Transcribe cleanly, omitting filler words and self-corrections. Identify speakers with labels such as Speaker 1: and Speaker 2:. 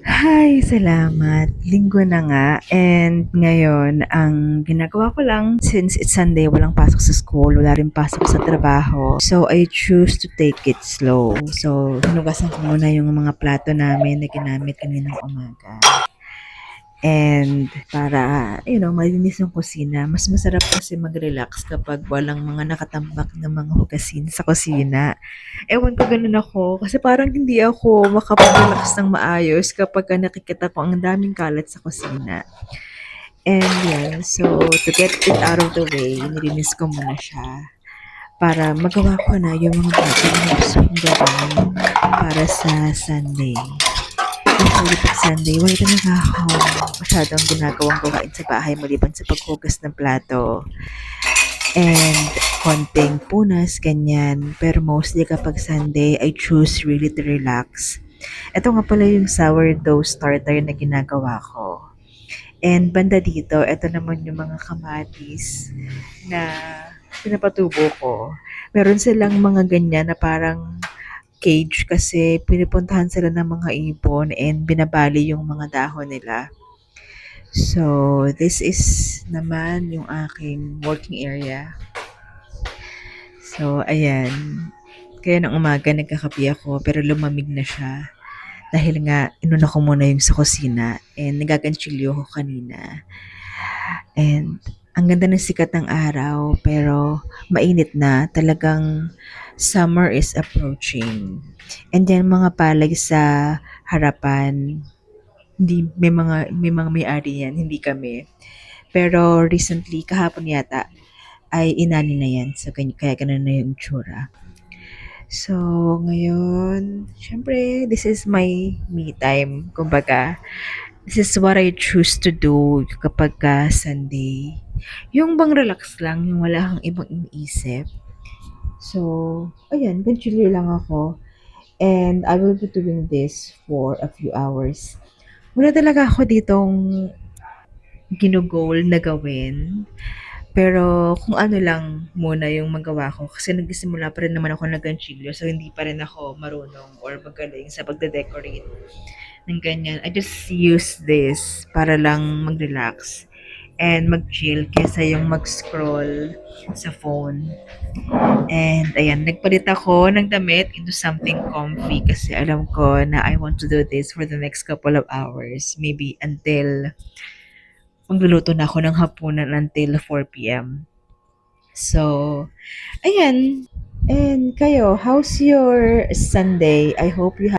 Speaker 1: Hi, salamat. Linggo na nga and ngayon ang ginagawa ko lang since it's Sunday, walang pasok sa school, wala rin pasok sa trabaho. So I choose to take it slow. So hinugasan ko muna yung mga plato namin na ginamit kaninang umaga. And para, malinis yung kusina. Mas masarap kasi mag-relax kapag walang mga nakatambak na mga hugasin sa kusina. Ewan ko ganun ako. Kasi parang hindi ako makapag-relax ng maayos kapag nakikita ko ang daming kalat sa kusina. And yan, so to get it out of the way, nilinis ko muna siya para magawa ko na yung mga bagay na gusto kong gawin para sa Sunday. Usually pag Sunday, wala talaga ako masyadong ginagawang gawain sa bahay maliban sa paghugas ng plato and konting punas, ganyan. Pero mostly kapag Sunday, I choose really to relax. Ito nga pala yung sourdough starter na ginagawa ko. And banda dito, ito naman yung mga kamatis na pinapatubo ko. Meron silang mga ganyan na parang cage kasi pinipuntahan sila ng mga ibon and binabali yung mga dahon nila. So, this is naman yung aking working area. So, ayan. Kaya ng umaga nagkakape ako pero lumamig na siya. Dahil nga, inuna ko muna yung sa kusina and nagaganchilyo ko kanina. And ang ganda ng sikat ng araw pero mainit na. Talagang summer is approaching. And then mga palay sa harapan, hindi may mga may-ari yan, hindi kami. Pero recently, kahapon yata, ay inani na yan. So, kaya ganun na yung tsura. So, ngayon, syempre, this is my me time. Kumbaga, this is what I choose to do kapag Sunday. Yung bang relax lang, yung wala kang ibang iniisip. So, ayan, ganchilyo lang ako. And I will be doing this for a few hours. Wala talaga ako ditong ginugol na gawin. Pero kung ano lang muna yung magawa ko. Kasi nagsimula pa rin naman ako ng ganchilyo. So, hindi pa rin ako marunong or magaling sa pagde-decorate ng ganyan. I just use this para lang mag-relax and mag-chill kesa yung mag-scroll sa phone. And ayan, nagpalit ako ng damit into something comfy kasi alam ko na I want to do this for the next couple of hours. Maybe until magluluto na ako ng hapunan until 4 p.m. So, ayan. And kayo, how's your Sunday? I hope you